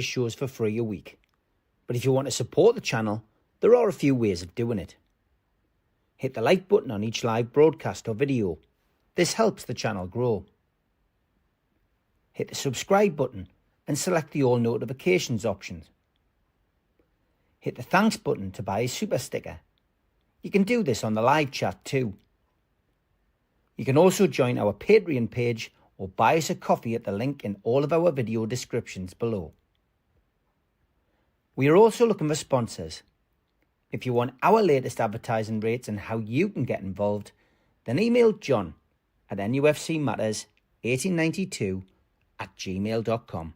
shows for free a week. But if you want to support the channel, there are a few ways of doing it. Hit the like button on each live broadcast or video. This helps the channel grow. Hit the subscribe button and select the all notifications options. Hit the thanks button to buy a super sticker. You can do this on the live chat too. You can also join our Patreon page or buy us a coffee at the link in all of our video descriptions below. We are also looking for sponsors. If you want our latest advertising rates and how you can get involved, then email John at nufcmatterspodcast1892@gmail.com.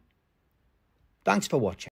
Thanks for watching.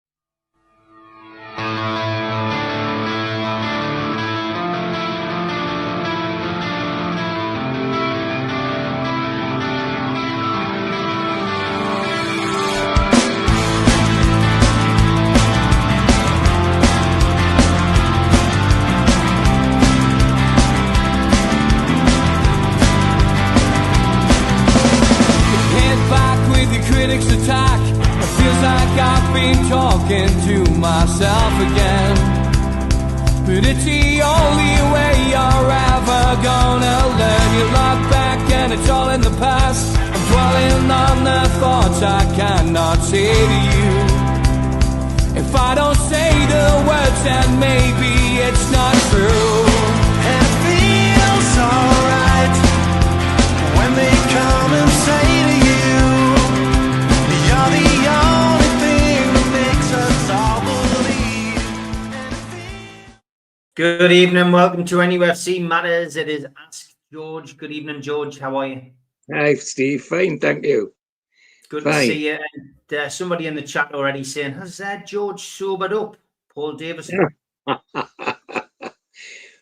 Critics attack. It feels like I've been talking to myself again. But it's the only way you're ever gonna learn. You look back and it's all in the past. I'm dwelling on the thoughts I cannot say to you. If I don't say the words, then maybe it's not true. And it feels alright when they come and say to you, you're the only thing that makes us all believe. Good evening, welcome to NUFC Matters. It is Ask George. Good evening, George. How are you? Hi, Steve. Fine, thank you. Good to see you. And somebody in the chat already saying, has George sobered up? Paul Davison.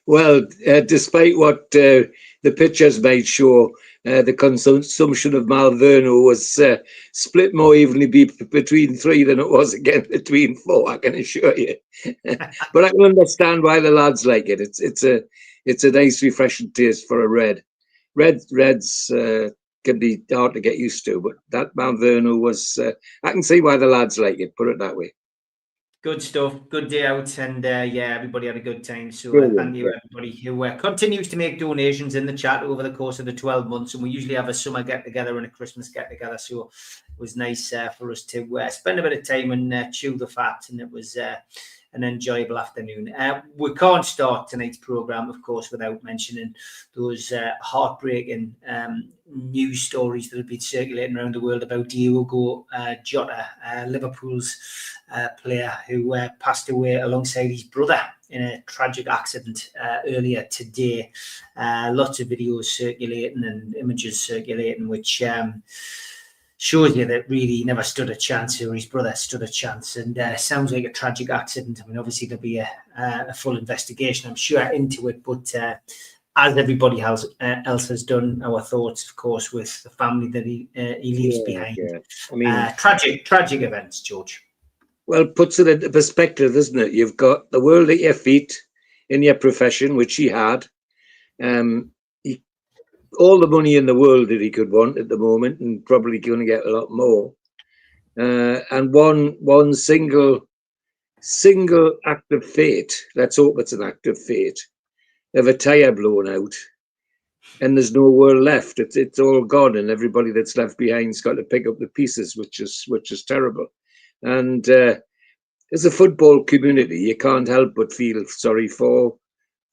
Well, despite what the pictures might show, the consumption of Malverno was split more evenly between 3 than it was again between 4, I can assure you. But I can understand why the lads like it. It's a nice, refreshing taste for a red. Reds can be hard to get used to, but that Malverno was, I can see why the lads like it, put it that way. Good stuff. Good day out, and everybody had a good time. So thank you, everybody who continues to make donations in the chat over the course of the 12 months. And we usually have a summer get together and a Christmas get together. So it was nice for us to spend a bit of time and chew the fat, and it was an enjoyable afternoon. We can't start tonight's program, of course, without mentioning those heartbreaking news stories that have been circulating around the world about Diogo Jota, Liverpool's player who passed away alongside his brother in a tragic accident earlier today. Lots of videos circulating and images circulating, which shows you that really he never stood a chance, or his brother stood a chance. And sounds like a tragic accident. I mean, obviously there'll be a full investigation, I'm sure, into it. But as everybody else has done, our thoughts, of course, with the family that he leaves behind. Yeah. I mean, tragic events, George. Well, puts it into perspective, doesn't it? You've got the world at your feet in your profession, which he had. All the money in the world that he could want at the moment, and probably going to get a lot more. And one single act of fate, let's hope it's an act of fate, of a tyre blown out, and there's no world left. It's all gone, and everybody that's left behind's got to pick up the pieces, which is terrible. And as a football community, you can't help but feel sorry for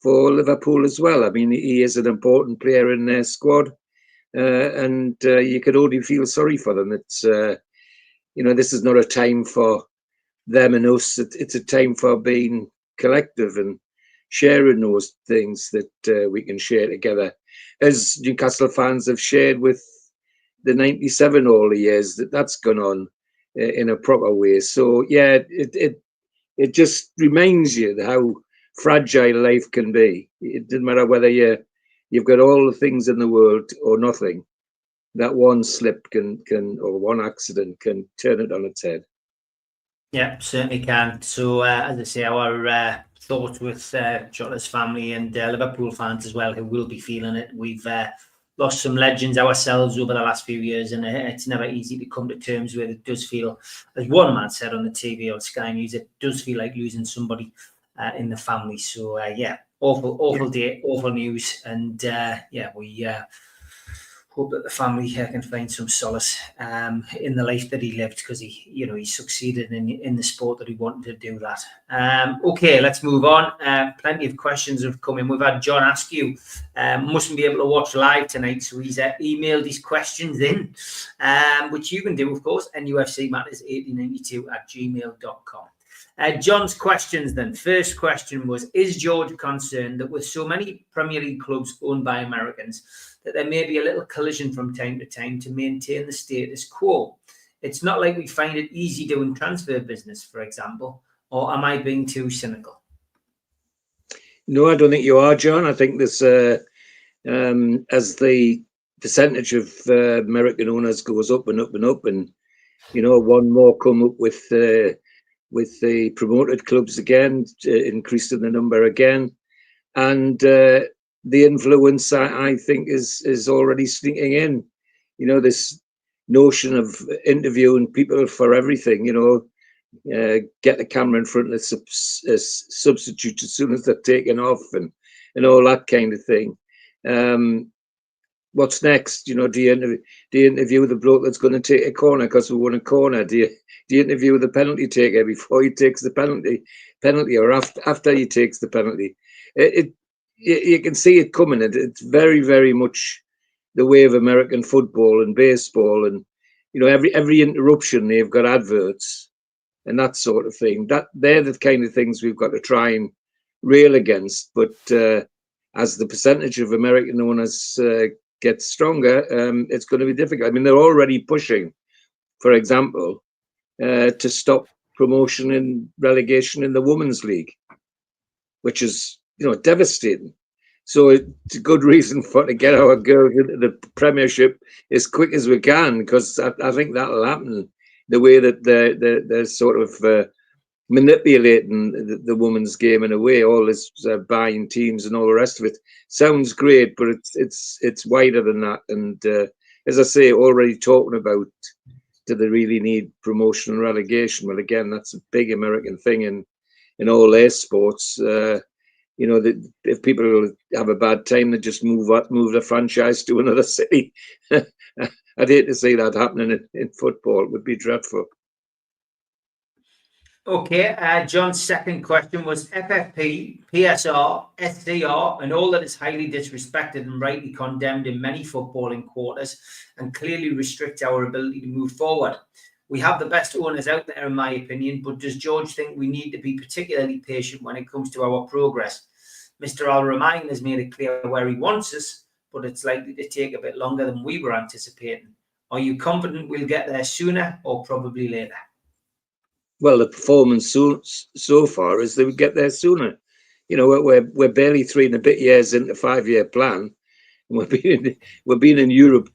Liverpool as well. I mean, he is an important player in their squad, and you could only feel sorry for them. It's this is not a time for them and us. It's a time for being collective and sharing those things that we can share together, as Newcastle fans have shared with the 97 all the years that's gone on in a proper way. So yeah, it just reminds you how fragile life can be. It doesn't matter whether you've got all the things in the world or nothing. That one slip can or one accident can turn it on its head. Yeah, certainly can. So as I say, our thoughts with Jota's family and Liverpool fans as well, who will be feeling it. We've lost some legends ourselves over the last few years, and it's never easy to come to terms with. It does feel, as one man said on the TV on Sky News, it does feel like losing somebody in the family. So yeah, awful day, awful news, and yeah, we hope that the family here can find some solace in the life that he lived, because he succeeded in the sport that he wanted to do that. Okay, let's move on. Plenty of questions have come in. We've had John Askew, mustn't be able to watch live tonight, so he's emailed his questions in, which you can do, of course, nufcmatterspodcast@gmail.com. John's questions then. First question was, is George concerned that with so many Premier League clubs owned by Americans, that there may be a little collision from time to time to maintain the status quo? It's not like we find it easy doing transfer business, for example, or am I being too cynical? No, I don't think you are, John. I think this, as the percentage of American owners goes up and up and up, and one more come up with the promoted clubs again, increasing the number again, and the influence, I think, is already sneaking in. This notion of interviewing people for everything. Get the camera in front of the substitute as soon as they're taken off, and all that kind of thing. What's next? Do you interview the bloke that's going to take a corner because we won a corner? Do you interview the penalty taker before he takes the penalty, or after he takes the penalty? You can see it coming. It's very, very much the way of American football and baseball, and every interruption they've got adverts and that sort of thing. They're the kind of things we've got to try and rail against. But as the percentage of American owners gets stronger, it's going to be difficult. I mean, they're already pushing, for example, to stop promotion and relegation in the Women's League, which is devastating. So it's a good reason to get our girls into the Premiership as quick as we can, because I think that'll happen. The way that they're sort of manipulating the women's game in a way, all this buying teams and all the rest of it sounds great, but it's wider than that. And as I say, already talking about, do they really need promotion and relegation? Well, again, that's a big American thing in all their sports. If people have a bad time, they just move the franchise to another city. I'd hate to see that happening in football. It would be dreadful. Okay, John's second question was, FFP, PSR, SDR, and all that is highly disrespected and rightly condemned in many footballing quarters, and clearly restrict our ability to move forward. We have the best owners out there, in my opinion, but does George think we need to be particularly patient when it comes to our progress? Mr. Al-Rahman has made it clear where he wants us, but it's likely to take a bit longer than we were anticipating. Are you confident we'll get there sooner or probably later? Well, the performance so far is that we get there sooner. We're barely 3 and a bit years into a 5-year plan. We've been in Europe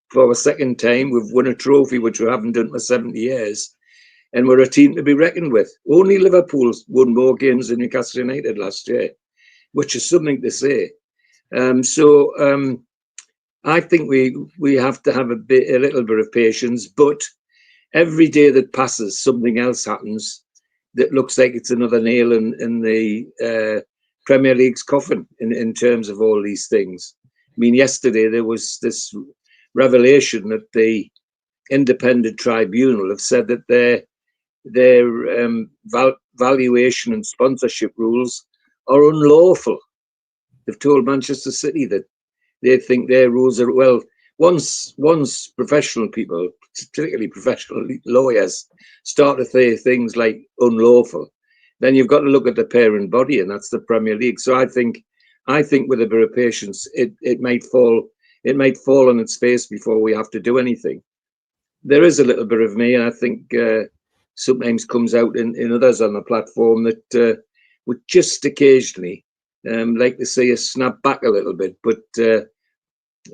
for a second time. We've won a trophy, which we haven't done for 70 years. And we're a team to be reckoned with. Only Liverpool's won more games than Newcastle United last year, which is something to say. I think we have to have a little bit of patience, but every day that passes, something else happens that looks like it's another nail in the Premier League's coffin in terms of all these things. I mean, yesterday there was this revelation that the independent tribunal have said that their valuation and sponsorship rules are unlawful. They've told Manchester City that they think their rules are, well, once professional people, particularly professional lawyers, start to say things like unlawful, then you've got to look at the parent body, and that's the Premier League. So I think with a bit of patience, it might fall on its face before we have to do anything. There is a little bit of me, and I think sometimes comes out in others on the platform that would just occasionally like to see us snap back a little bit. But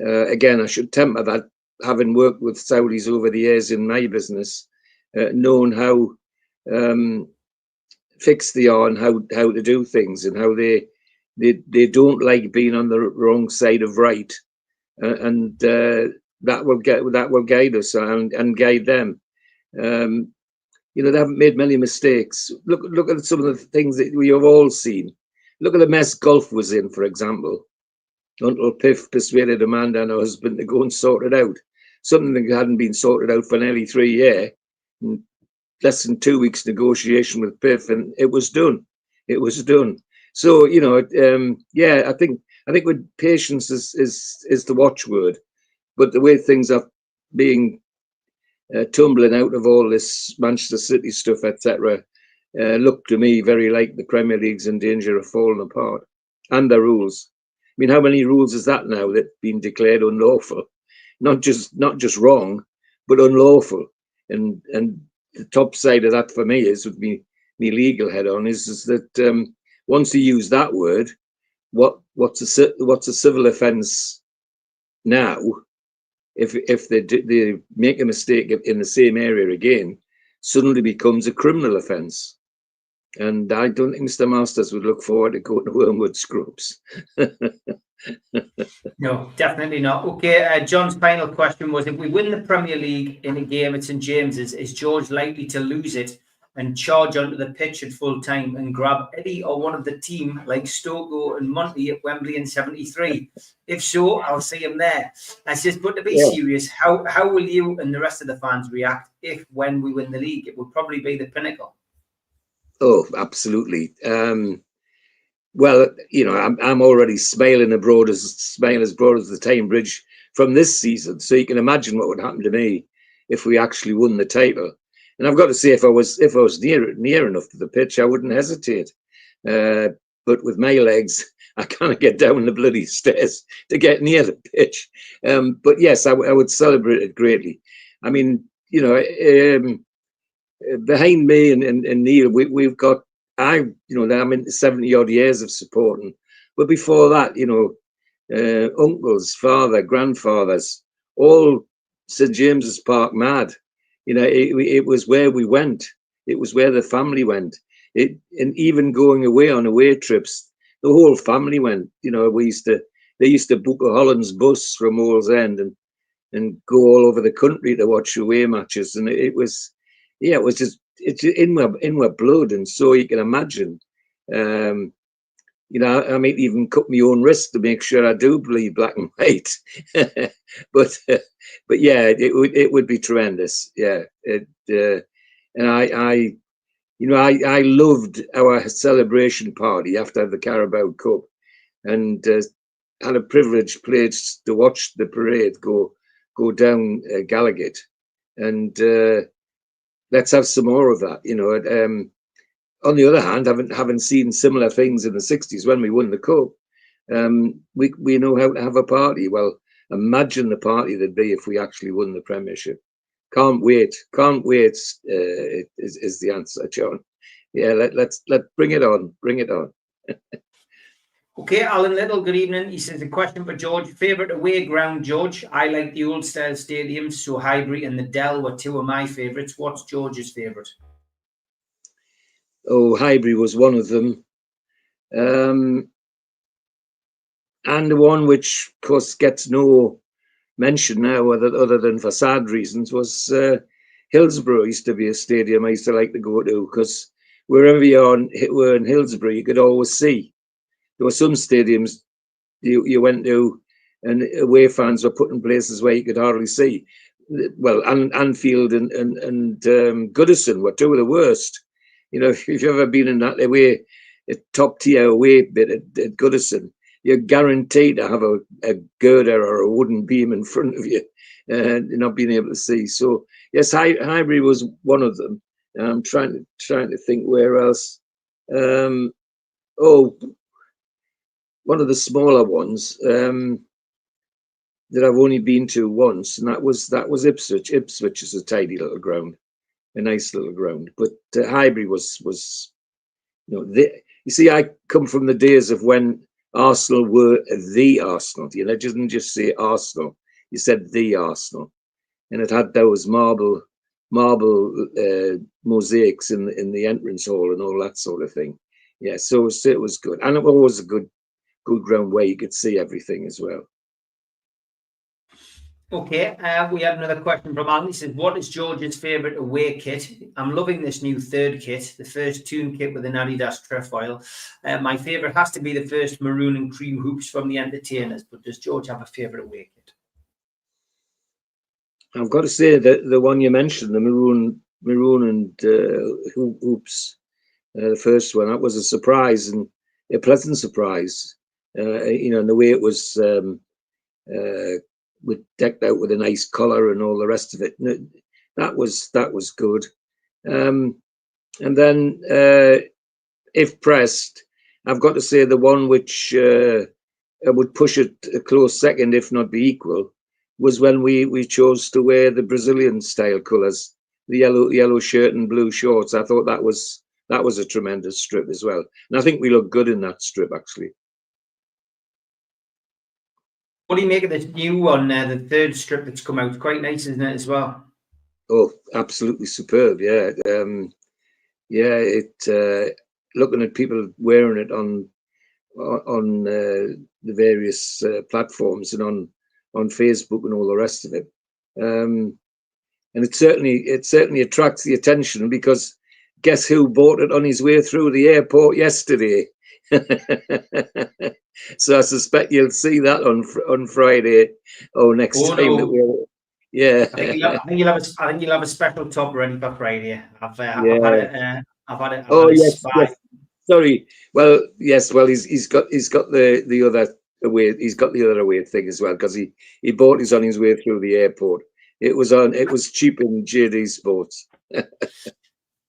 again, I should temper that, having worked with Saudis over the years in my business, knowing how fixed they are and how to do things, and how they don't like being on the wrong side of right. and that will guide us and guide them. You know, they haven't made many mistakes. Look at some of the things that we have all seen. Look at the mess golf was in, for example, until Piff persuaded Amanda and her husband to go and sort it out. Something that hadn't been sorted out for nearly 3 years. Less than 2 weeks negotiation with Piff, and it was done. It was done. So, you know, yeah, I think with patience is the watchword. But the way things are being tumbling out of all this Manchester City stuff, etc., look to me very like the Premier League's in danger of falling apart, and the rules. I mean, how many rules is that now that's been declared unlawful? Not just wrong, but unlawful. And the top side of that for me is, with me legal head on, is that once you use that word, what's a civil offence now? If they make a mistake in the same area again, suddenly becomes a criminal offence. And I don't think Mr. Masters would look forward to going to Wormwood Scrubs. No, definitely not. Okay, John's final question was, if we win the Premier League in a game at St James's, is George likely to lose it and charge onto the pitch at full time and grab Eddie or one of the team like Stoko and Monty at Wembley in 73? If so, I'll see him there. I says, but to be serious, how will you and the rest of the fans react when we win the league? It will probably be the pinnacle. Oh, absolutely. Well, you know, I'm already smiling as broad as the Tyne Bridge from this season. So you can imagine what would happen to me if we actually won the title. And I've got to say, if I was near enough to the pitch, I wouldn't hesitate. But with my legs, I can't get down the bloody stairs to get near the pitch. But yes, I would celebrate it greatly. I mean, you know, behind me and Neil, we've got, I'm into 70 odd years of supporting, but before that, you know, uncles, father, grandfathers, all St James's Park mad. You know, it was where we went. It was where the family went. And even going away on away trips, the whole family went. You know, they used to book a Holland's bus from Wall's End and go all over the country to watch away matches, and it was just. It's in my blood, and so you can imagine. You know, I might even cut my own wrist to make sure I do bleed black and white. but yeah, it would be tremendous. Yeah, and I loved our celebration party after the Carabao Cup, and had a privileged place to watch the parade go down Gallagher, and. Let's have some more of that, you know. On the other hand, having seen similar things in the 60s when we won the cup, we know how to have a party. Well, imagine the party there'd be if we actually won the Premiership. Can't wait. Is the answer, John. Yeah, let's bring it on. Bring it on. Okay, Alan Little, good evening. He says, a question for George. Favourite away ground, George? I like the old style stadiums, so Highbury and the Dell were two of my favourites. What's George's favourite? Oh, Highbury was one of them. And the one which, of course, gets no mention now other than for sad reasons was Hillsborough. Used to be a stadium I used to like to go to, because wherever you were in Hillsborough, you could always see. There were some stadiums you went to, and away fans were put in places where you could hardly see. Well, Anfield and Goodison were two of the worst. You know, if you've ever been in that away, a top tier away bit at Goodison, you're guaranteed to have a girder or a wooden beam in front of you, and not being able to see. So yes, Highbury was one of them. I'm trying to think where else. One of the smaller ones that I've only been to once, and that was Ipswich. Ipswich is a tidy little ground, a nice little ground. But Highbury was, you know, you see, I come from the days of when Arsenal were the Arsenal. You know, it didn't just say Arsenal; you said the Arsenal, and it had those marble mosaics in the entrance hall and all that sort of thing. Yeah, so it was good, and it was a good ground where you could see everything as well. Okay, we had another question from Alan. He says, what is George's favourite away kit? I'm loving this new third kit, the first tune kit with an Adidas trefoil. My favourite has to be the first maroon and cream hoops from the Entertainers, but does George have a favourite away kit? I've got to say that the one you mentioned, the maroon and hoops, the first one, that was a surprise and a pleasant surprise. And the way it was decked out with a nice collar and all the rest of it. That was good. And then, if pressed, I've got to say the one which would push it a close second, if not be equal, was when we chose to wear the Brazilian style colours, the yellow shirt and blue shorts. I thought that was a tremendous strip as well, and I think we looked good in that strip actually. What do you make of this new one, the third strip that's come out? Quite nice, isn't it, as well? Oh, absolutely superb! Yeah, looking at people wearing it on the various platforms and on Facebook and all the rest of it, and it certainly attracts the attention, because guess who bought it on his way through the airport yesterday? So I suspect you'll see that on Friday or next time that we're. Yeah, I think you'll have a special top ready for Friday. I've had it. Oh yes. Sorry. Well, yes. Well, he's got the other away. He's got the other away thing as well, because he bought his on his way through the airport. It was cheap in JD Sports.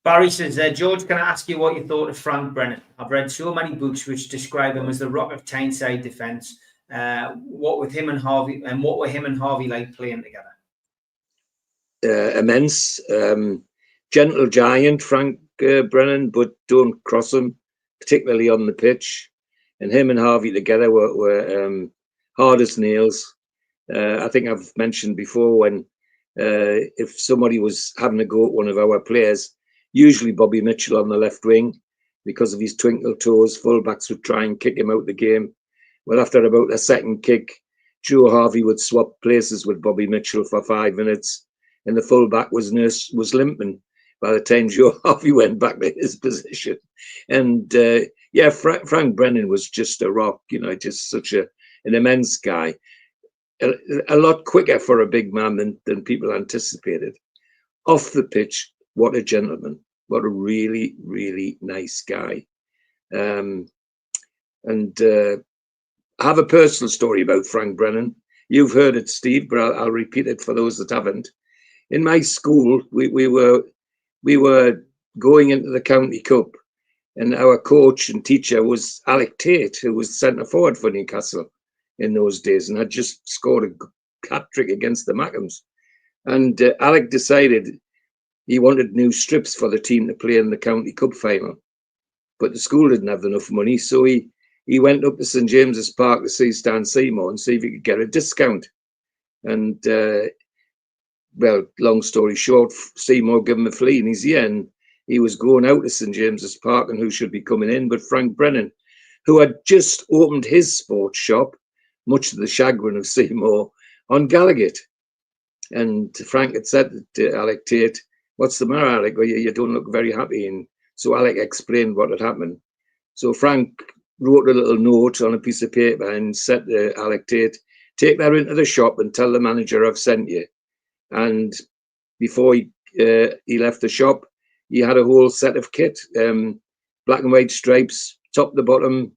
Barry says, George, can I ask you what you thought of Frank Brennan? I've read so many books which describe him as the rock of Tyneside defence. What were him and Harvey like playing together? Immense, gentle giant, Frank Brennan, but don't cross him, particularly on the pitch. And him and Harvey together were hard as nails. I think I've mentioned before, when if somebody was having a go at one of our players, usually Bobby Mitchell on the left wing, because of his twinkle toes, fullbacks would try and kick him out of the game. Well, after about a second kick, Joe Harvey would swap places with Bobby Mitchell for 5 minutes, and the fullback was limping by the time Joe Harvey went back to his position. And Frank Brennan was just a rock, just such an immense guy. A lot quicker for a big man than people anticipated. Off the pitch, what a gentleman. What a really, really nice guy. I have a personal story about Frank Brennan. You've heard it, Steve, but I'll repeat it for those that haven't. In my school, we were going into the County Cup, and our coach and teacher was Alec Tate, who was centre forward for Newcastle in those days, and had just scored a hat trick against the Mackhams. And Alec decided he wanted new strips for the team to play in the County Cup final, but the school didn't have enough money, so he went up to St James's Park to see Stan Seymour and see if he could get a discount. And well, long story short, Seymour gave him a flea in his ear, and he was going out to St James's Park, and who should be coming in but Frank Brennan, who had just opened his sports shop, much to the chagrin of Seymour, on Gallagher. And Frank had said to Alec Tate, "What's the matter, Alec? Well, you don't look very happy." And so Alec explained what had happened. So Frank wrote a little note on a piece of paper and said to Alec Tate, "Take that into the shop and tell the manager I've sent you." And before he left the shop, he had a whole set of kit, black and white stripes, top to bottom,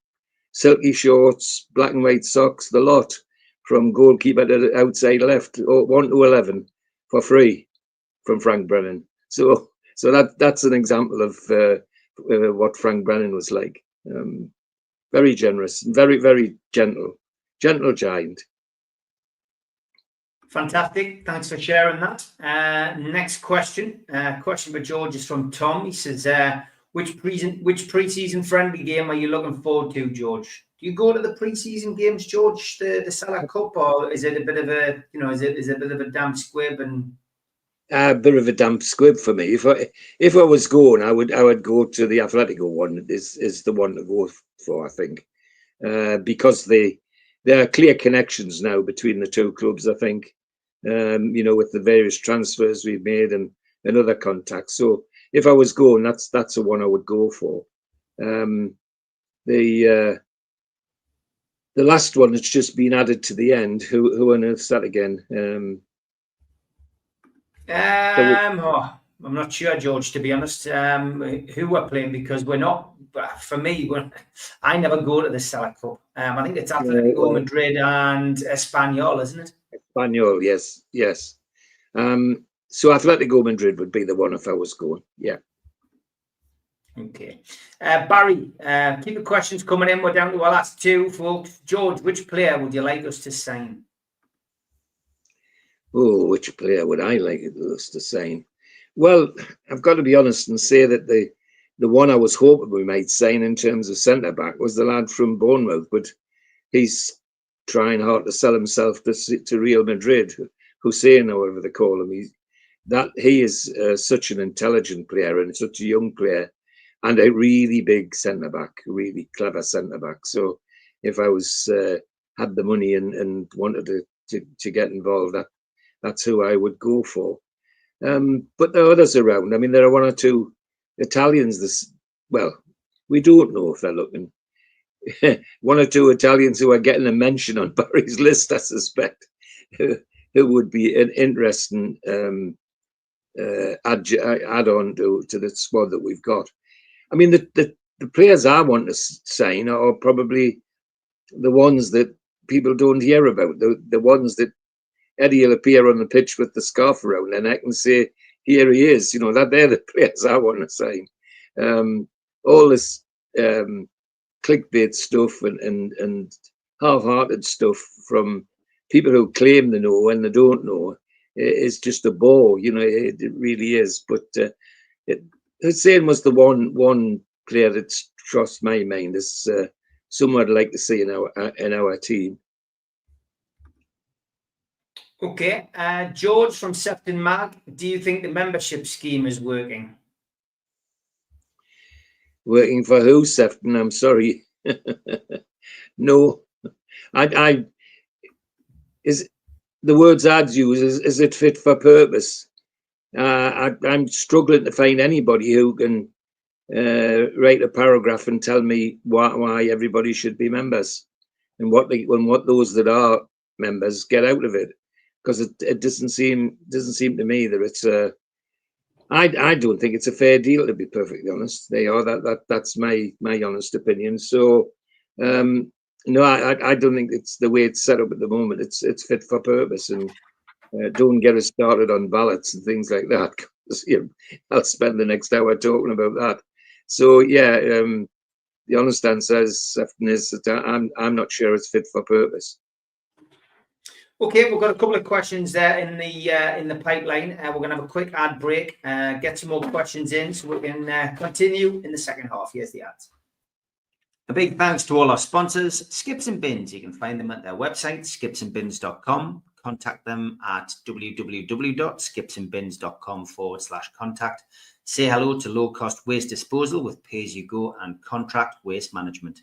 silky shorts, black and white socks, the lot, from goalkeeper to outside left, 1 to 11, for free from Frank Brennan. So that's an example of what Frank Brennan was like. Very generous, very, very gentle giant. Fantastic. Thanks for sharing that. Next question. Question for George is from Tom. He says, which pre-season friendly game are you looking forward to, George? Do you go to the pre-season games, George, the Salah Cup, or is it a bit of a, is it a bit of a damp squib? And a bit of a damp squib for me. If I was going, I would go to the Atletico one. Is the one to go for, I think, because there are clear connections now between the two clubs. I think with the various transfers we've made and other contacts. So if I was going, that's the one I would go for. The last one that's just been added to the end. Who on earth's that again? I'm not sure, George, to be honest. Who we're playing, because we're not. For me, I never go to the Salah Cup. I think it's Atletico Madrid and Espanyol, isn't it? Espanyol, yes. So Atletico Madrid would be the one if I was going. Yeah. Okay. Barry, keep the questions coming in. We're down to our last two, folks. George, which player would you like us to sign? Oh, which player would I like us to sign? Well, I've got to be honest and say that the one I was hoping we might sign in terms of centre-back was the lad from Bournemouth, but he's trying hard to sell himself to Real Madrid, Hussein, or whatever they call him. He is such an intelligent player and such a young player, and a really big centre-back, really clever centre-back. So if I was had the money and wanted to get involved, that's who I would go for. But there are others around. I mean, there are one or two Italians. We don't know if they're looking. One or two Italians who are getting a mention on Barry's list, I suspect, who would be an interesting add-on to the squad that we've got. I mean, the players I want to sign are probably the ones that people don't hear about, the ones that Eddie will appear on the pitch with the scarf around and I can say, here he is. That they're the players I want to sign. All this clickbait stuff and half-hearted stuff from people who claim they know when they don't know is just a bore. It really is. But Hussein was the one player that's crossed my mind as someone I'd like to see in our team. Okay, George from Sefton Mag, do you think the membership scheme is working? Working for who, Sefton? I'm sorry. No, is the words I'd use is it fit for purpose? I'm struggling to find anybody who can write a paragraph and tell me why everybody should be members and what those that are members get out of it. Because it doesn't seem to me that it's I don't think it's a fair deal, to be perfectly honest. That's my honest opinion. So no, I don't think it's the way it's set up at the moment. It's fit for purpose, and don't get us started on ballots and things like that. I'll spend the next hour talking about that. So yeah, the honest answer is that I'm not sure it's fit for purpose. Okay, we've got a couple of questions there in the pipeline. We're going to have a quick ad break, get some more questions in so we can continue in the second half. Here's the ads. A big thanks to all our sponsors, Skips and Bins. You can find them at their website, skipsandbins.com. Contact them at www.skipsandbins.com/contact. Say hello to low-cost waste disposal with pay-as-you-go and contract waste management.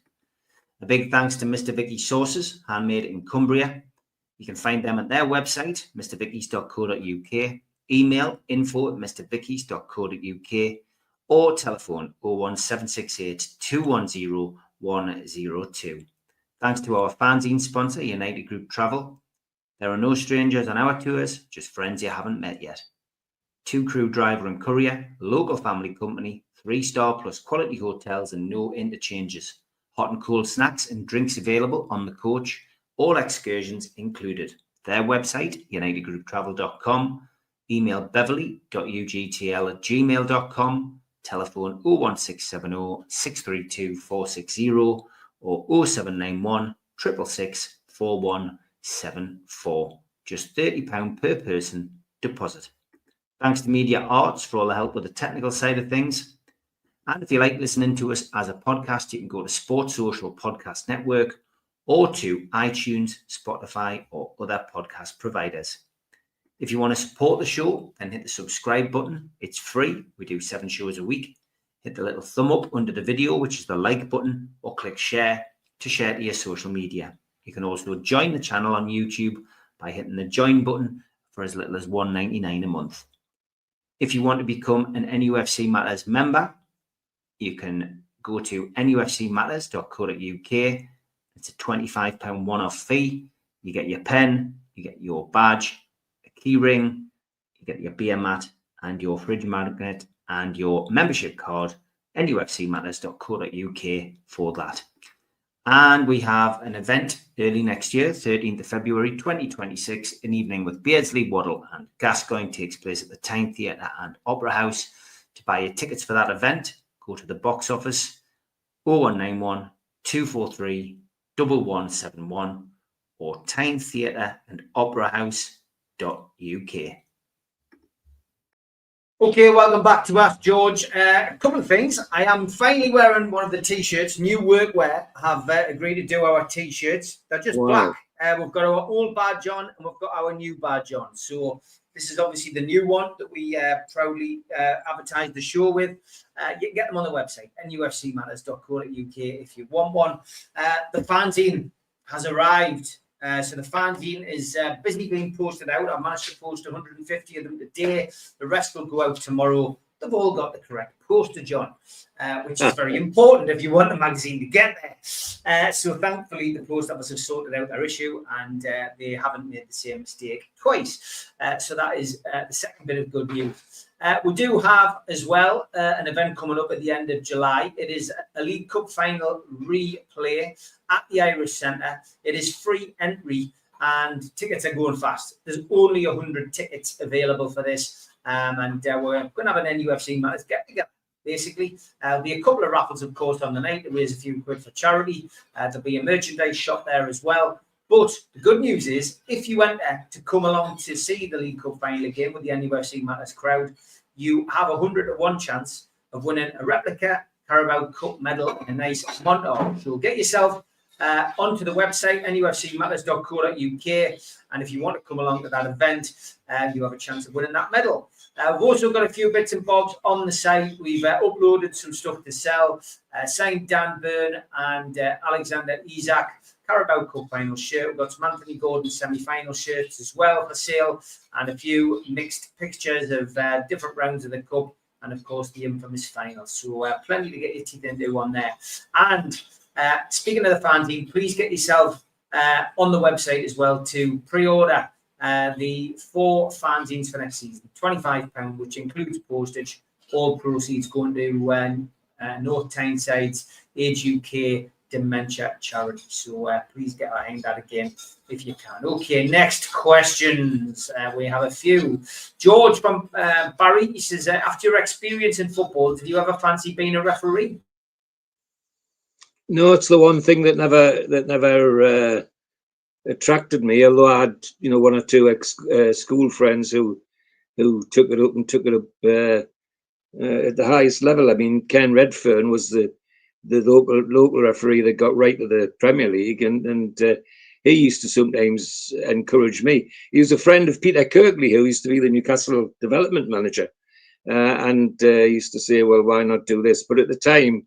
A big thanks to Mr. Vicky Sauces, handmade in Cumbria. You can find them at their website, mrvickies.co.uk, email info@mrvickies.co.uk, or telephone 01768 210 102. Thanks to our fanzine sponsor, United Group Travel. There are no strangers on our tours, just friends you haven't met yet. 2-crew driver and courier, local family company, 3-star plus quality hotels and no interchanges. Hot and cold snacks and drinks available on the coach. All excursions included. Their website, unitedgrouptravel.com, email beverly.ugtl@gmail.com, telephone 01670 632 460 or 0791 666 4174. Just £30 per person deposit. Thanks to Media Arts for all the help with the technical side of things. And if you like listening to us as a podcast, you can go to Sports Social Podcast Network or to iTunes, Spotify, or other podcast providers. If you want to support the show, then hit the subscribe button. It's free. We do 7 shows a week. Hit the little thumb up under the video, which is the like button, or click share to share to your social media. You can also join the channel on YouTube by hitting the join button for as little as $1.99 a month. If you want to become an NUFC Matters member, you can go to nufcmatterspodcast.co.uk. It's a £25 one-off fee. You get your pen, you get your badge, a key ring, you get your beer mat and your fridge magnet and your membership card, nufcmatterspodcast.co.uk for that. And we have an event early next year, 13th of February 2026, an evening with Beardsley, Waddle and Gascoigne takes place at the Tyne Theatre and Opera House. To buy your tickets for that event, go to the box office 0191 243 1171 or Tyne Theatre and Opera House.uk. Okay, welcome back to Ask George. A couple of things. I am finally wearing one of the T-shirts. New Workwear have agreed to do our T-shirts. They're just black. We've got our old badge on and we've got our new badge on. So this is obviously the new one that we proudly advertise the show with. You can get them on the website, nufcmatters.co.uk if you want one. The fanzine has arrived. So the fanzine is busy being posted out. I've managed to post 150 of them today. The rest will go out tomorrow. They've all got the correct postage on, which is very important if you want the magazine to get there. So thankfully, the post office have sorted out their issue and they haven't made the same mistake twice. So that is the second bit of good news. We do have as well an event coming up at the end of July. It is a League Cup final replay at the Irish Centre. It is free entry and tickets are going fast. There's only 100 tickets available for this. And we're going to have an NUFC Matters get together. Basically, there'll be a couple of raffles, of course, on the night to raise a few quid for charity. There'll be a merchandise shop there as well. But the good news is, if you went there to come along to see the League Cup final again with the NUFC Matters crowd, you have 100 to 1 chance of winning a replica Carabao Cup medal in a nice montage. So get yourself onto the website, nufcmatters.co.uk. And if you want to come along to that event, you have a chance of winning that medal. We've also got a few bits and bobs on the site. We've uploaded some stuff to sell. Signed Dan Byrne and Alexander Isak Carabao Cup final shirt. We've got some Anthony Gordon semi-final shirts as well for sale, and a few mixed pictures of different rounds of the Cup, and of course the infamous final. So plenty to get your teeth into on there. And speaking of the fanzine, please get yourself on the website as well to pre-order the 4 fanzines for next season. £25, which includes postage. All proceeds going to North Tyneside's Age UK Dementia Charity. So please get behind that again if you can. Okay, next questions. We have a few. George from Barry, he says, after your experience in football, did you ever fancy being a referee? No, it's the one thing that never attracted me. Although I had, one or two school friends who took it up at the highest level. I mean, Ken Redfern was the local referee that got right to the Premier League, and he used to sometimes encourage me. He was a friend of Peter Kirkley, who used to be the Newcastle development manager, and he used to say, "Well, why not do this?" But at the time,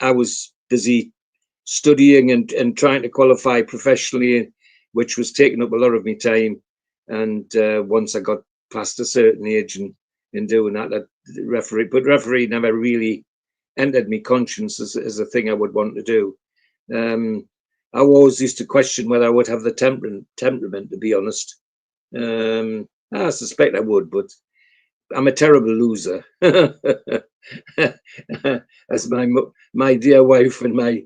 I was busy studying and trying to qualify professionally, which was taking up a lot of my time. And once I got past a certain age and in doing that referee never really entered my conscience as a thing I would want to do. I always used to question whether I would have the temperament, to be honest. I suspect I would, but I'm a terrible loser. As my dear wife and my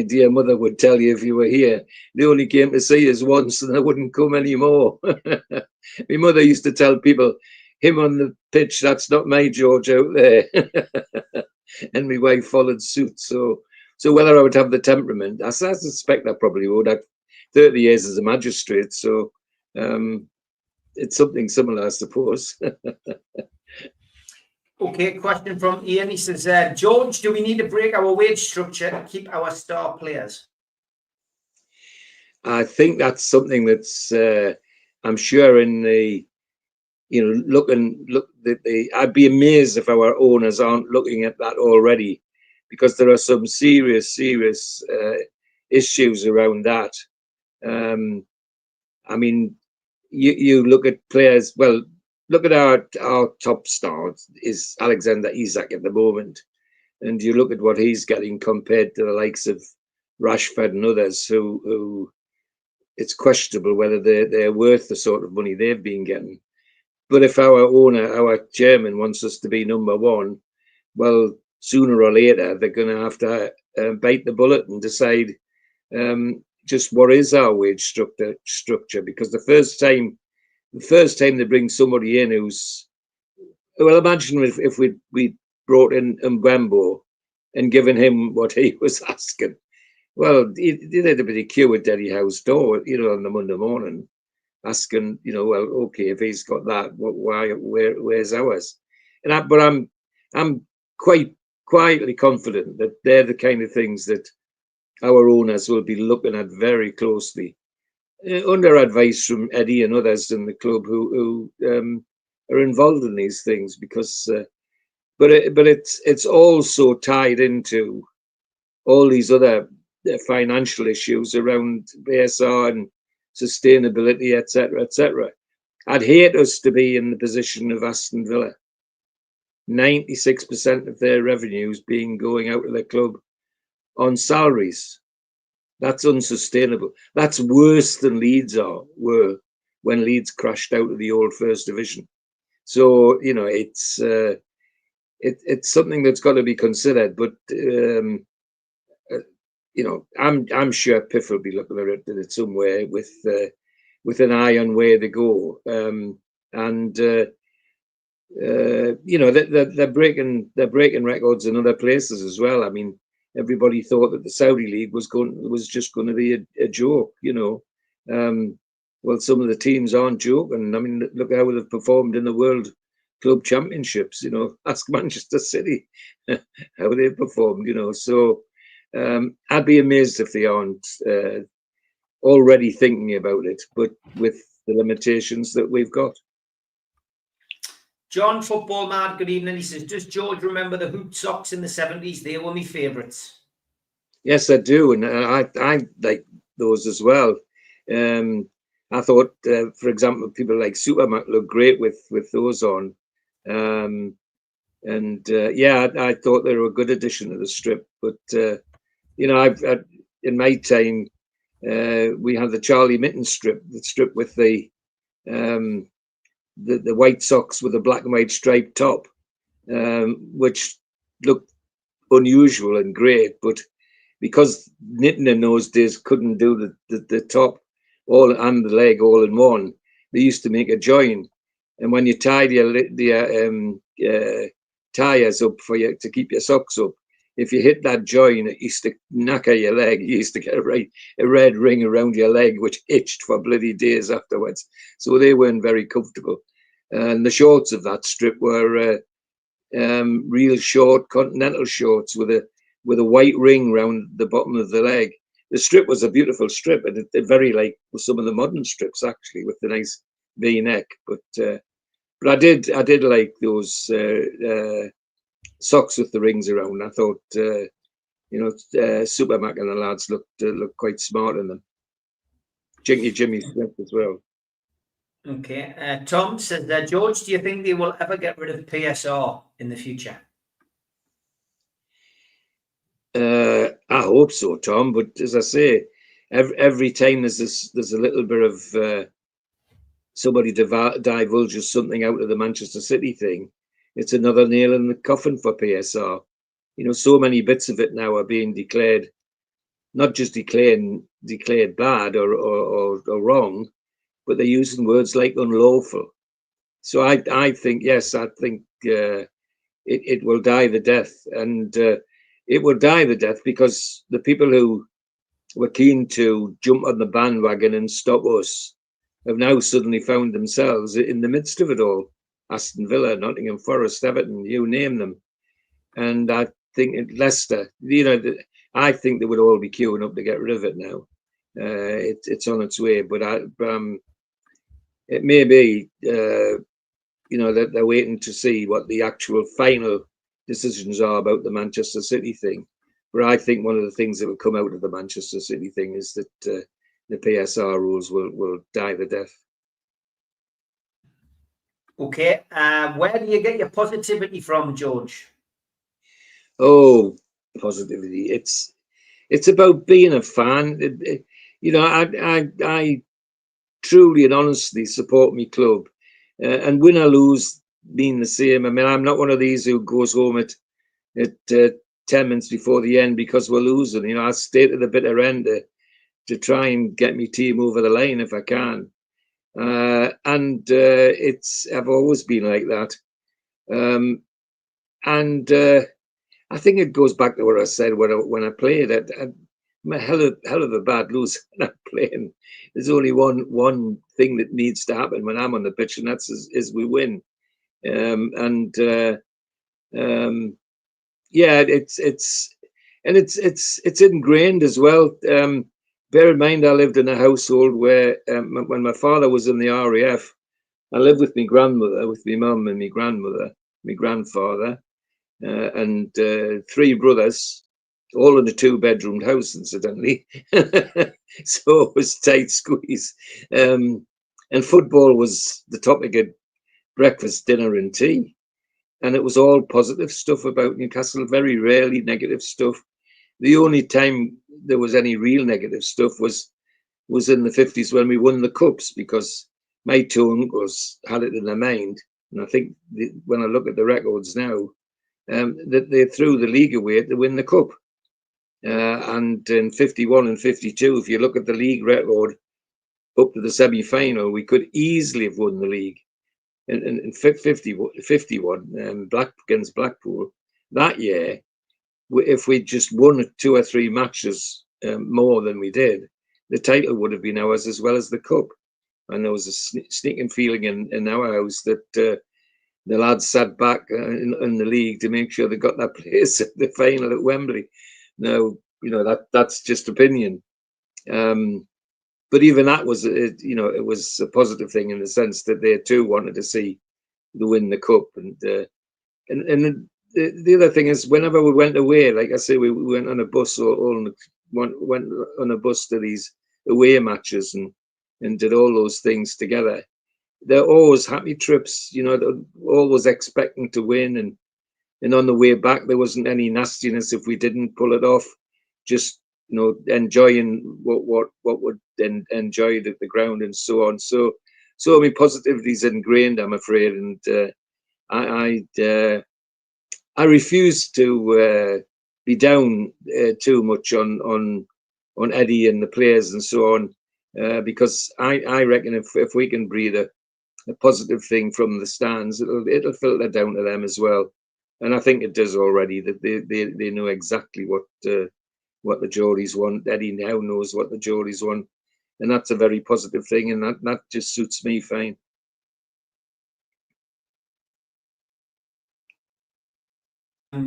dear mother would tell you if you were here. They only came to see us once and I wouldn't come anymore. My mother used to tell people, him on the pitch, that's not my George out there. And my wife followed suit. So whether I would have the temperament, I suspect I probably would. I've 30 years as a magistrate, so it's something similar, I suppose. Okay, question from Ian. He says, George, do we need to break our wage structure to keep our star players? I think that's something that's, I'm sure in the, I'd be amazed if our owners aren't looking at that already, because there are some serious issues around that. I mean, you look at players. Well, look at our top star is Alexander Isak at the moment, and you look at what he's getting compared to the likes of Rashford and others who it's questionable whether they're worth the sort of money they've been getting. But if our chairman wants us to be number one, well, sooner or later they're going to have to bite the bullet and decide just what is our wage structure. Because the first time they bring somebody in who's, well, imagine if we brought in Mbembo and given him what he was asking. Well, he had a bit of queue at Derry House door, on the Monday morning, asking, well, okay, if he's got that, where's ours? But I'm quite quietly confident that they're the kind of things that our owners will be looking at very closely, under advice from Eddie and others in the club who are involved in these things. Because, but it's also tied into all these other financial issues around BSR and sustainability, etc., etc. I'd hate us to be in the position of Aston Villa. 96% of their revenues being going out of the club on salaries. That's unsustainable. That's worse than Leeds were when Leeds crashed out of the old First Division. So it's something that's got to be considered. But I'm sure Piff will be looking at it somewhere with an eye on where they go. They're breaking records in other places as well. I mean, everybody thought that the Saudi League was just going to be a joke. Well, some of the teams aren't joking. I mean, look how they've performed in the World Club Championships. Ask Manchester City how they've performed. So. I'd be amazed if they aren't already thinking about it, but with the limitations that we've got. John Football Mad, good evening. He says, does George remember the hoop socks in the 70s? They were my favourites. Yes, I do, and I like those as well. I thought, for example, people like Supermac look great with those on. I thought they were a good addition to the strip, but I've in my time we had the Charlie Mitten strip, the strip with the white socks with a black and white striped top, which looked unusual and great, but because knitting in those days couldn't do the top all and the leg all in one, they used to make a join, and when you tied your tires up to keep your socks up, if you hit that join, it used to knacker your leg. You used to get a red ring around your leg, which itched for bloody days afterwards. So they weren't very comfortable. And the shorts of that strip were real short continental shorts with a white ring round the bottom of the leg. The strip was a beautiful strip, and it very like some of the modern strips actually, with the nice V-neck. But I did like those. Socks with the rings around. I thought, Supermac and the lads looked quite smart in them. Jimmy Smith as well. Okay. Tom says, George, do you think they will ever get rid of PSR in the future? I hope so, Tom. But as I say, every time there's a little bit of somebody divulges something out of the Manchester City thing, it's another nail in the coffin for PSR. So many bits of it now are being declared, not just declared bad or wrong, but they're using words like unlawful. So I think, yes, I think it will die the death. And it will die the death because the people who were keen to jump on the bandwagon and stop us have now suddenly found themselves in the midst of it all. Aston Villa, Nottingham Forest, Everton, you name them. And I think Leicester, I think they would all be queuing up to get rid of it now. It's on its way, but it may be, that they're waiting to see what the actual final decisions are about the Manchester City thing. But I think one of the things that will come out of the Manchester City thing is that the PSR rules will die the death. Okay. Where do you get your positivity from, George? Oh, positivity. It's about being a fan. I truly and honestly support my club, and win or lose being the same. I mean, I'm not one of these who goes home at 10 minutes before the end because we're losing. You know, I stay to the bitter end to try and get my team over the line if I can. I've always been like that. I think it goes back to what I said when I played. I'm a hell of a bad loser when I'm playing. There's only one thing that needs to happen when I'm on the pitch, and that's is we win. Yeah, it's ingrained as well. Bear in mind, I lived in a household where when my father was in the RAF, I lived with my grandmother, with my mum and my grandmother, my grandfather, and three brothers, all in a two-bedroomed house, incidentally. So it was tight squeeze. And football was the topic at breakfast, dinner, and tea. And it was all positive stuff about Newcastle, very rarely negative stuff. The only time there was any real negative stuff was in the 50s when we won the cups, because my two uncles had it in their mind. And I think when I look at the records now, that they threw the league away to win the cup. And in 51 and 52, if you look at the league record up to the semi-final, we could easily have won the league. In 51, Black against Blackpool, that year, if we'd just won 2 or 3 matches more than we did, the title would have been ours as well as the cup. And there was a sneaking feeling in our house that the lads sat back in the league to make sure they got that place at the final at Wembley. Now, you know, that's just opinion. But even that was, it was a positive thing in the sense that they too wanted to see the win the cup. And the other thing is, whenever we went away, like I say, we went on a bus went on a bus to these away matches and did all those things together. They're always happy trips, you know, always expecting to win. And on the way back, there wasn't any nastiness if we didn't pull it off. Just, you know, enjoying what would then enjoy the ground and so on. So I mean, positivity is ingrained, I'm afraid, and I refuse to be down too much on Eddie and the players and so on, because I reckon if we can breathe a positive thing from the stands, it'll filter down to them as well, and I think it does already. That they know exactly what the Geordies want. Eddie now knows what the Geordies want, and that's a very positive thing, and that just suits me fine.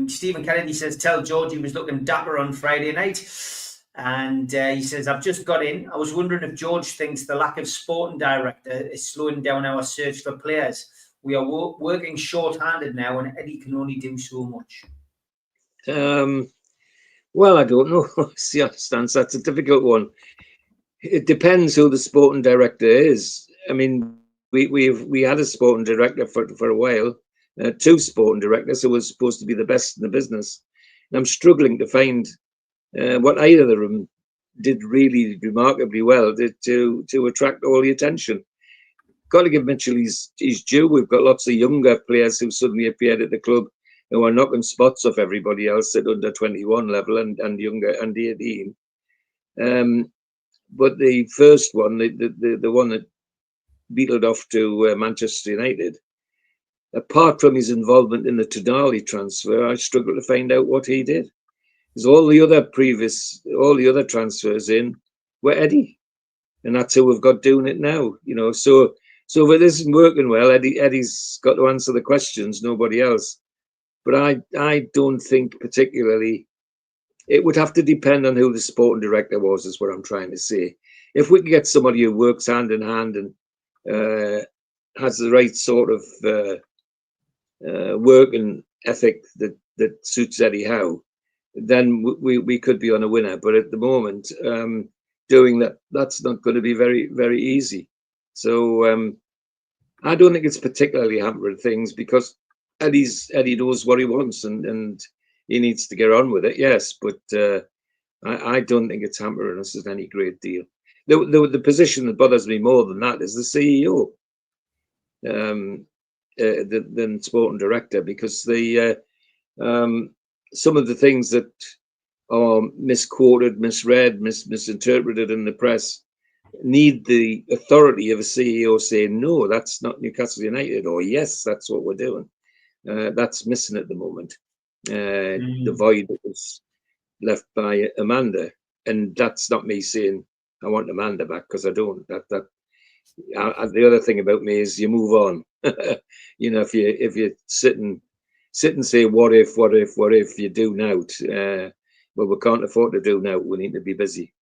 Stephen Kennedy says, tell George he was looking dapper on Friday night. And he says, I've just got in. I was wondering if George thinks the lack of sporting director is slowing down our search for players. We are working short-handed now, and Eddie can only do so much. Well, I don't know. See, I understand. That's a difficult one. It depends who the sporting director is. I mean, we had a sporting director for a while, 2 sporting directors who was supposed to be the best in the business. And I'm struggling to find what either of them did really remarkably well to attract all the attention. Got to give Mitchell his due. We've got lots of younger players who suddenly appeared at the club who are knocking spots off everybody else at under 21 level and younger, under 18. But the first one, the one that beetled off to Manchester United, apart from his involvement in the Tonali transfer, I struggle to find out what he did. Because all the other transfers in were Eddie, and that's who we've got doing it now. You know, so if it isn't working well, Eddie's got to answer the questions, nobody else. But I don't think particularly. It would have to depend on who the sporting director was, is what I'm trying to say. If we can get somebody who works hand in hand and has the right sort of working ethic that suits Eddie Howe, then we could be on a winner. But at the moment, doing that's not going to be very, very easy. So I don't think it's particularly hampering things because Eddie knows what he wants and he needs to get on with it. Yes, but I don't think it's hampering us at any great deal. The position that bothers me more than that is the CEO, than sporting director, because some of the things that are misquoted, misread, misinterpreted in the press need the authority of a CEO saying, no, that's not Newcastle United, or yes, that's what we're doing. That's missing at the moment. The void that was left by Amanda, and that's not me saying I want Amanda back, because I don't. The other thing about me is you move on. If you sit and say what if you do now. Well, we can't afford to do now. We need to be busy.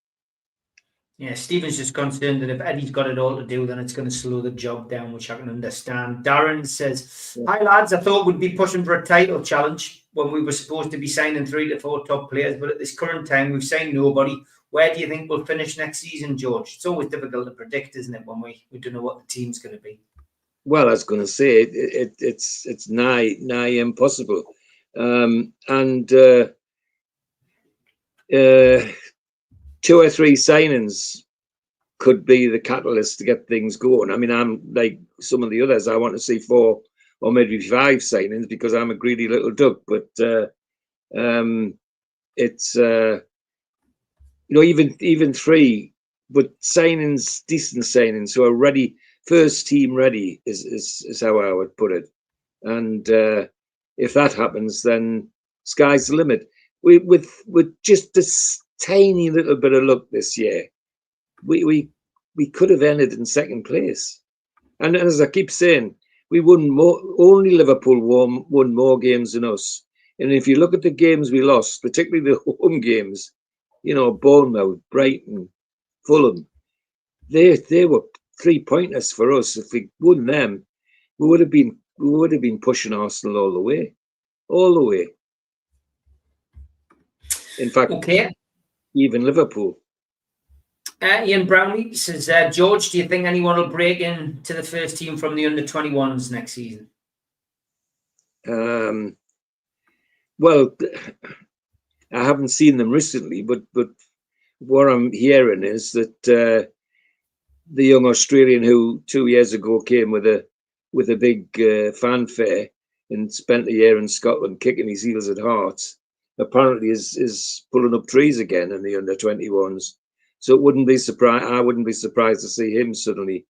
Yeah, Stephen's just concerned that if Eddie's got it all to do, then it's going to slow the job down, which I can understand. Darren says, hi lads, I thought we'd be pushing for a title challenge when we were supposed to be signing 3 to 4 top players, but at this current time, we've signed nobody. Where do you think we'll finish next season, George? It's always difficult to predict, isn't it, when we don't know what the team's going to be? Well, I was going to say, it's nigh impossible. And 2 or 3 signings could be the catalyst to get things going. I mean, I'm like some of the others. I want to see 4 or maybe 5 signings because I'm a greedy little duck. But it's even 3, but signings, decent signings, who are ready, first team ready is how I would put it. And if that happens, then sky's the limit. With just this tiny little bit of luck this year, we could have ended in 2nd place. And as I keep saying, we won more. Only Liverpool won more games than us. And if you look at the games we lost, particularly the home games, Bournemouth, Brighton, Fulham, they were 3-pointers for us. If we won them, we would have been pushing Arsenal all the way. In fact, even Liverpool. Ian Brownlee says, George, do you think anyone will break into the first team from the under-21s next season? Well, I haven't seen them recently, but what I'm hearing is that the young Australian who 2 years ago came with a big fanfare and spent a year in Scotland kicking his heels at Hearts, apparently is pulling up trees again in the under-21s. So I wouldn't be surprised to see him suddenly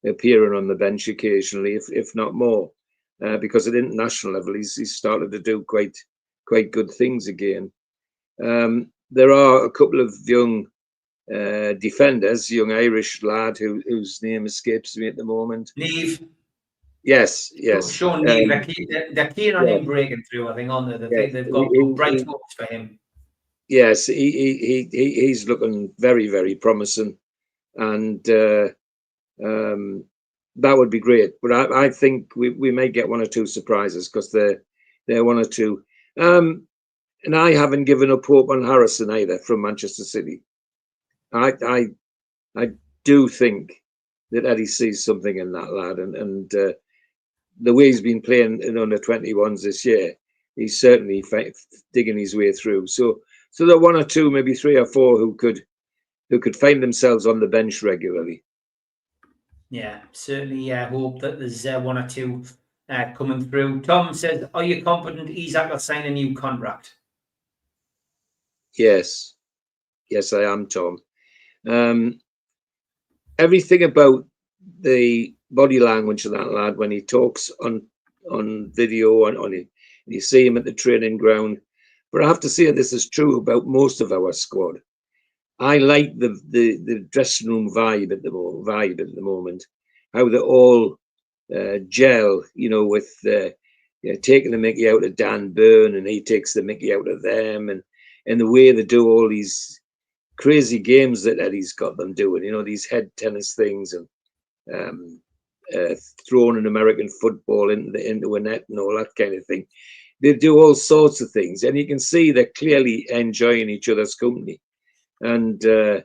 appearing on the bench occasionally, if not more, because at international level he's started to do quite good things again. There are a couple of young defenders, young Irish lad whose name escapes me at the moment. Neve. Yes. Sean Neve. They're keen on him breaking through, I think, on the thing. They've got bright hopes for him. Yes, he's looking very, very promising, and that would be great. But I think we may get 1 or 2 surprises because they're 1 or 2. And I haven't given up hope on Harrison either from Manchester City. I do think that Eddie sees something in that lad, and the way he's been playing in under-21s this year, he's certainly digging his way through. So there are 1 or 2, maybe 3 or 4 who could find themselves on the bench regularly. Yeah, certainly hope that there's 1 or 2 coming through. Tom says, are you confident Isak will sign a new contract? Yes, I am, Tom. Everything about the body language of that lad when he talks on video, you see him at the training ground. But I have to say this is true about most of our squad. I like the dressing room vibe at the moment. How they all gel, with taking the mickey out of Dan Burn, and he takes the mickey out of them, and the way they do all these crazy games that Eddie's got them doing. These head tennis things and throwing an American football into a net and all that kind of thing. They do all sorts of things, and you can see they're clearly enjoying each other's company. And on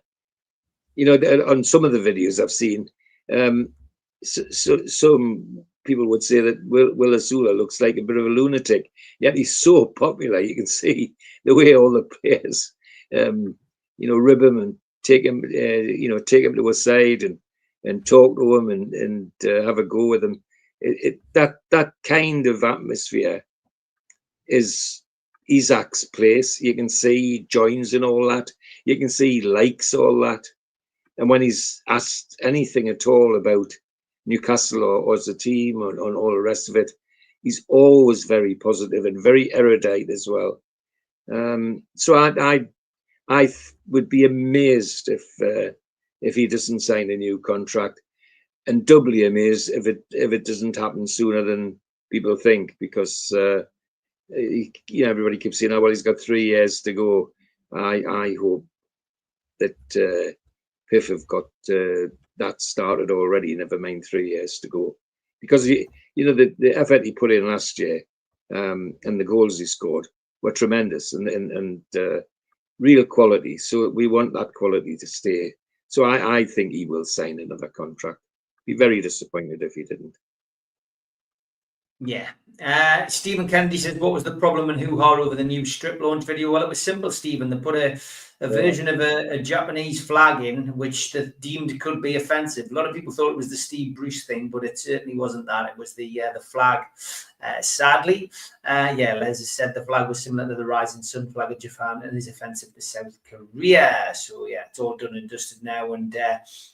some of the videos I've seen, some people would say that Will Azula looks like a bit of a lunatic, yet he's so popular. You can see the way all the players, rib him and take him, take him to a side and talk to him and have a go with him. That kind of atmosphere is Isaac's place. You can see he joins in all that. You can see he likes all that. And when he's asked anything at all about Newcastle or as a team or all the rest of it, he's always very positive and very erudite as well. So I would be amazed if he doesn't sign a new contract, and doubly amazed if it doesn't happen sooner than people think, because everybody keeps saying, "Oh, well, he's got 3 years to go." I hope that Piff have got that started already. Never mind 3 years to go, because the effort he put in last year and the goals he scored were tremendous and real quality. So we want that quality to stay. So I think he will sign another contract. Be very disappointed if he didn't. Yeah. Stephen Kennedy says, what was the problem and hoo-ha over the new strip launch video? Well, it was simple, Stephen. They put a version of a Japanese flag in, which they deemed could be offensive. A lot of people thought it was the Steve Bruce thing, but it certainly wasn't that. It was the flag. Sadly, Les has said the flag was similar to the rising sun flag of Japan and is offensive to South Korea. So, yeah, it's all done and dusted now and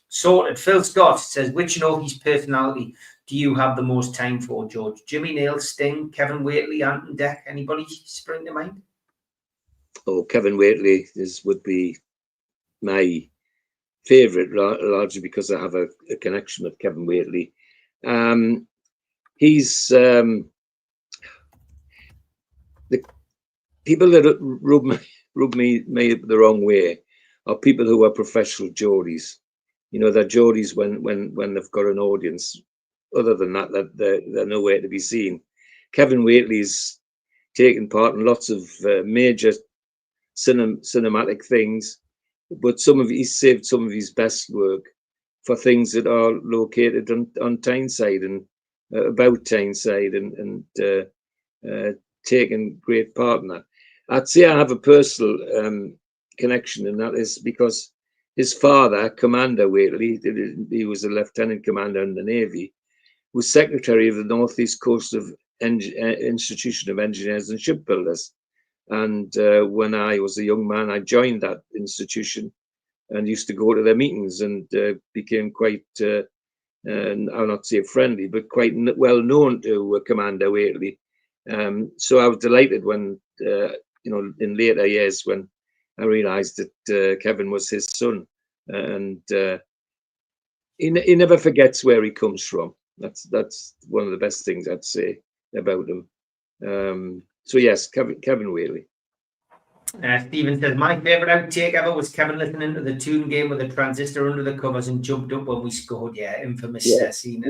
sorted. Phil Scott says, which Northeast personality do you have the most time for, George? Jimmy Nail, Sting, Kevin Wheatley, Anton Deck? Anybody spring to mind? Oh, Kevin Wheatley would be my favourite, largely because I have a connection with Kevin Wheatley. He's the people that rub me the wrong way are people who are professional Geordies. They're Geordies when they've got an audience. Other than that, they're nowhere to be seen. Kevin Wheatley's taken part in lots of major cinematic things, but he's saved some of his best work for things that are located on Tyneside and about Tyneside and taken great part in that. I'd say I have a personal connection, and that is because his father, Commander Wheatley, he was a lieutenant commander in the Navy, was secretary of the Northeast Coast of Institution of Engineers and Shipbuilders. And when I was a young man, I joined that institution and used to go to their meetings and became quite, I'll not say friendly, but quite well known to Commander Wheatley. So I was delighted when, in later years, when I realised that Kevin was his son. And he never forgets where he comes from. That's one of the best things I'd say about him. So yes, Kevin Wheatley. Stephen says, my favourite outtake ever was Kevin listening to the Toon game with a transistor under the covers and jumped up when we scored. Yeah, infamous scene.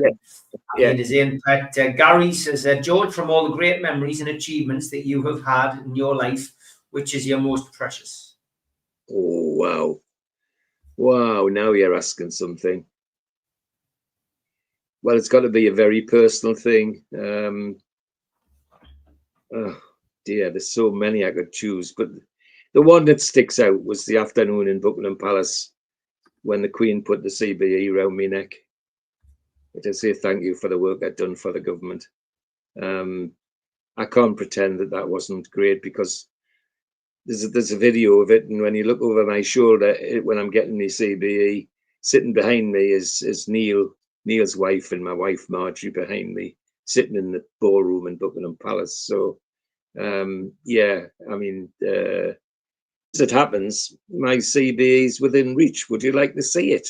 It is in. But Gary says, George, from all the great memories and achievements that you have had in your life, which is your most precious? Oh, wow. Now you're asking something. Well, it's got to be a very personal thing. Oh dear, there's so many I could choose, but the one that sticks out was the afternoon in Buckingham Palace when the Queen put the CBE round my neck to say thank you for the work I'd done for the government. I can't pretend that wasn't great, because there's a video of it, and when you look over my shoulder when I'm getting my CBE, sitting behind me is Neil's wife, and my wife Marjorie behind me, sitting in the ballroom in Buckingham Palace. So as it happens, my CBE is within reach. Would you like to see it?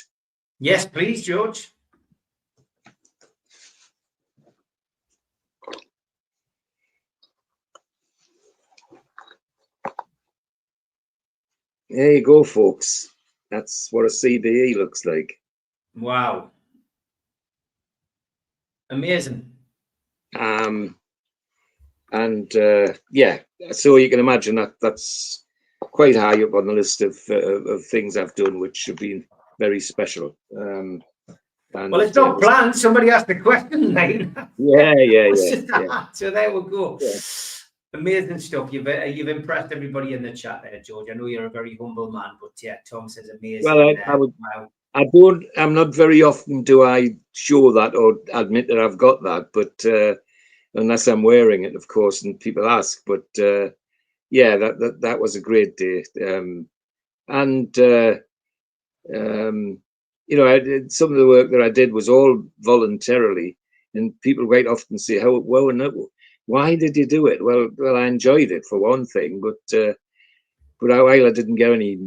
Yes, please, George. There you go, folks. That's what a CBE looks like. Wow. Amazing. So you can imagine that's quite high up on the list of things I've done, which have been very special. And, well, it's not planned. Somebody asked the question, mate. Yeah. So there we go. Yeah. Amazing stuff. You've impressed everybody in the chat there, George. I know you're a very humble man, but yeah, Tom says amazing. Well, wow. I'm not very often do I show that or admit that I've got that, but unless I'm wearing it, of course, and people ask. But yeah, that was a great day. You know, some of the work that I did was all voluntarily, and people quite often say, why did you do it? Well, I enjoyed it for one thing, but while I didn't get any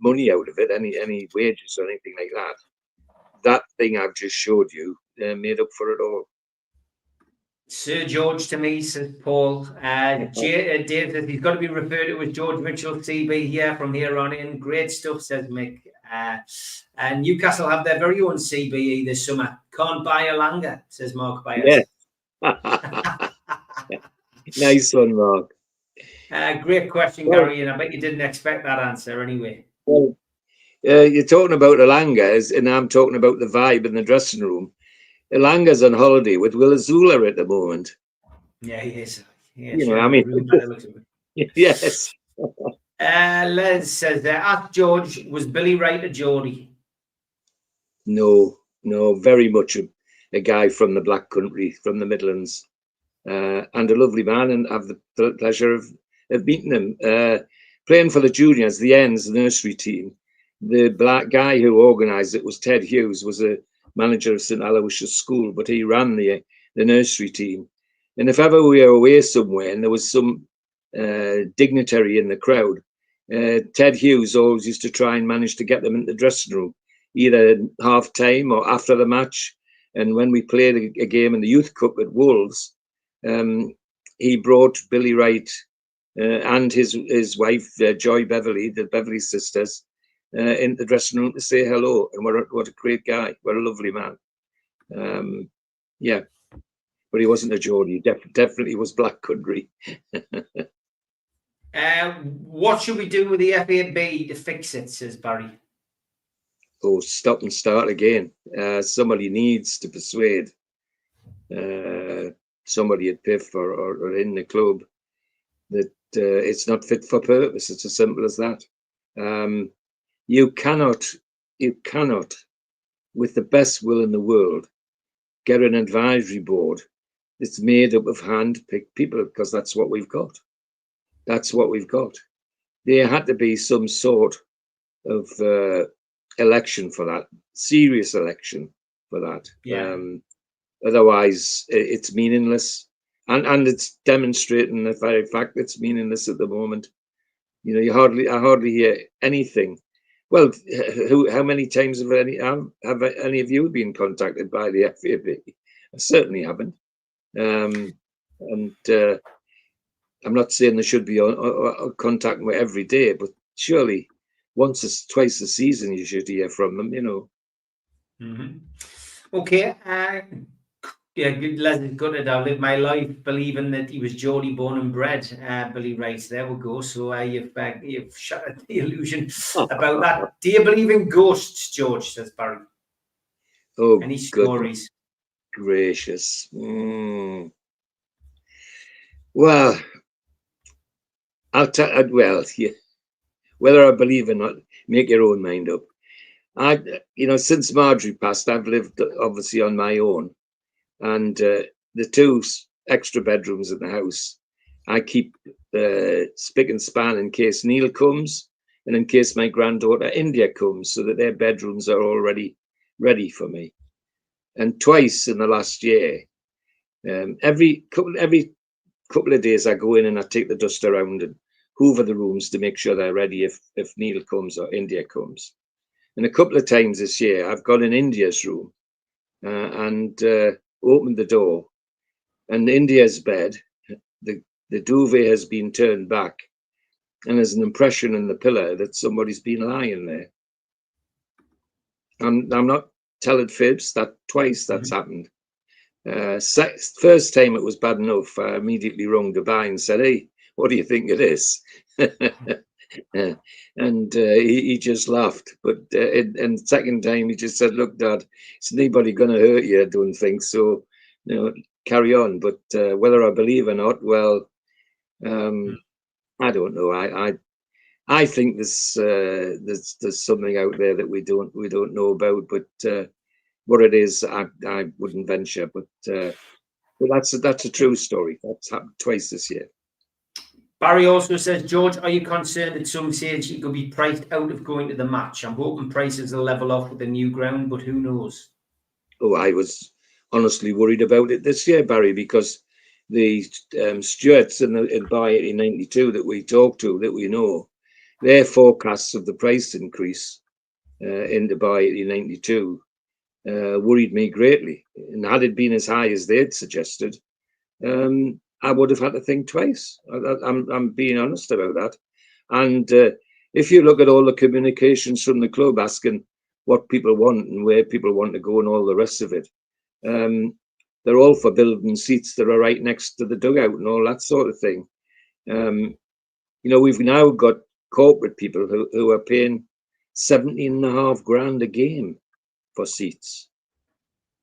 money out of it, any wages or anything like that, that thing I've just showed you made up for it all. Sir George to me, says Paul. Dave says he's got to be referred to as George Mitchell, CB here from here on in. Great stuff, says Mick. And Newcastle have their very own CBE this summer. Can't buy a Langer, says Mark Byers. Yeah. Nice one, Mark. Great question, Gary, and I bet you didn't expect that answer anyway. Well, you're talking about Elanga, and I'm talking about the vibe in the dressing room. Elanga's on holiday with Will Azula at the moment. Yeah, he is. Yeah, you know, I mean, yes. Les says that, ask George, was Billy right at Geordie? No, very much a guy from the Black Country, from the Midlands, and a lovely man, and have the pleasure of meeting him. Playing for the juniors, the Ends, the nursery team. The black guy who organised it was Ted Hughes, was a manager of St Aloysius School, but he ran the nursery team. And if ever we were away somewhere and there was some dignitary in the crowd, Ted Hughes always used to try and manage to get them into the dressing room, either half time or after the match. And when we played a game in the Youth Cup at Wolves, he brought Billy Wright and his wife, Joy Beverley, the Beverley sisters, in the dressing room to say hello. And what a great guy. What a lovely man. Yeah. But he wasn't a Geordie. Definitely was Black Country. What should we do with the FAB to fix it, says Barry? Oh, stop and start again. Somebody needs to persuade somebody at PIF or in the club that it's not fit for purpose. It's as simple as that. You cannot, with the best will in the world, get an advisory board that's made up of hand-picked people, because that's what we've got. That's what we've got. There had to be some sort of election for that, serious election for that. Yeah. Otherwise, it's meaningless, and it's demonstrating the very fact it's meaningless at the moment. You know, I hardly hear anything. Well, how many times have any of you been contacted by the FAB? I certainly haven't. And I'm not saying they should be contacting me every day, but surely once or twice a season you should hear from them, you know. Mm-hmm. Okay. Yeah, good. I live my life believing that he was Geordie born and bred. Billy writes, there we go. So you've shattered the illusion about that. Do you believe in ghosts, George? Says Barry. Oh, any stories? Gracious. Well, I'll tell. Yeah. Whether I believe or not, make your own mind up. Since Marjorie passed, I've lived obviously on my own, and the two extra bedrooms in the house, I keep spick and span in case Neil comes and in case my granddaughter India comes, so that their bedrooms are already ready for me. And twice in the last year, every couple of days, I go in and I take the dust around and hoover the rooms to make sure they're ready if Neil comes or India comes. And a couple of times this year, I've gone in India's room and opened the door, and India's bed, the duvet has been turned back, and there's an impression in the pillow that somebody's been lying there. I'm not telling fibs. That twice that's happened. First time it was bad enough. I immediately rung Dubai and said, "Hey, what do you think of this?" And he just laughed. But and second time he just said, "Look, Dad, is anybody going to hurt you? I don't think so. Carry on." But whether I believe or not, well, I don't know. I think there's something out there that we don't know about. But what it is, I wouldn't venture. But that's a true story. That's happened twice this year. Barry also says, George, are you concerned at some stage you could be priced out of going to the match? I'm hoping prices will level off with the new ground, but who knows? Oh, I was honestly worried about it this year, Barry, because the Stuarts in Buy 1892 that we talked to, that we know, their forecasts of the price increase into Buy 1892 worried me greatly. And had it been as high as they'd suggested, I would have had to think twice. I'm being honest about that. And if you look at all the communications from the club asking what people want and where people want to go and all the rest of it, they're all for building seats that are right next to the dugout and all that sort of thing. We've now got corporate people who are paying 17.5 grand a game for seats.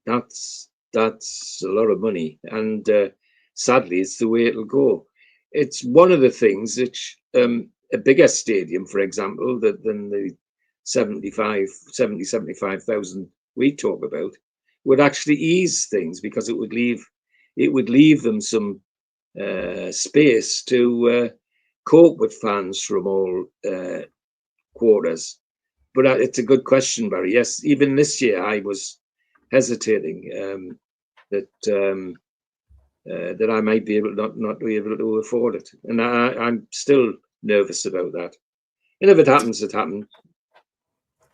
That's a lot of money, and sadly, it's the way it'll go. It's one of the things which a bigger stadium, for example, than the 75,000 we talk about, would actually ease things, because it would leave them some space to cope with fans from all quarters. But it's a good question, Barry. Yes, even this year I was hesitating that I might be able not be able to afford it, and I'm still nervous about that. And if it happens, it happens.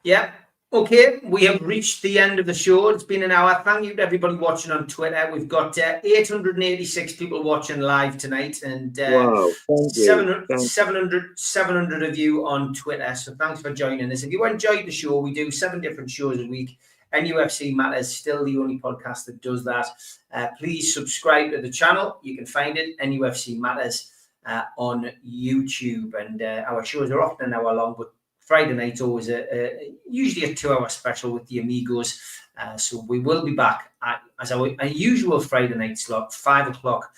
Yeah. Okay, we have reached the end of the show. It's been an hour. Thank you to everybody watching on Twitter. We've got 886 people watching live tonight, and wow, 700 of you on Twitter. So thanks for joining us. If you enjoyed the show, we do 7 different shows a week. NUFC Matters, still the only podcast that does that. Please subscribe to the channel. You can find it, NUFC Matters, on YouTube. And our shows are often an hour long, but Friday night's always usually a 2-hour special with the Amigos. So we will be back as our usual Friday night slot, 5 o'clock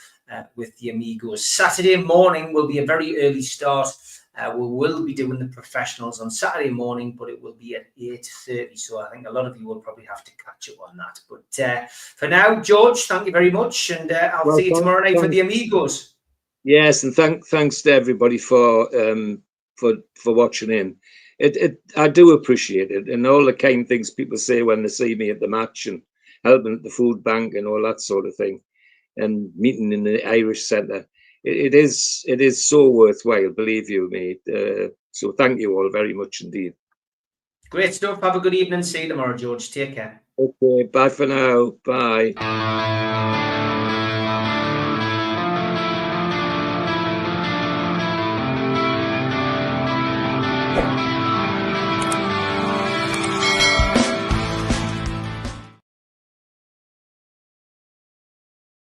with the Amigos. Saturday morning will be a very early start. We will be doing the professionals on Saturday morning, but it will be at 8:30. So I think a lot of you will probably have to catch up on that. But for now, George, thank you very much. And I'll see you tomorrow night for the Amigos. Yes, and thanks to everybody for watching in. I do appreciate it, and all the kind things people say when they see me at the match and helping at the food bank and all that sort of thing, and meeting in the Irish Centre. It is so worthwhile, believe you me. So thank you all very much indeed. Great stuff. Have a good evening. See you tomorrow, George. Take care. Okay, bye for now. Bye.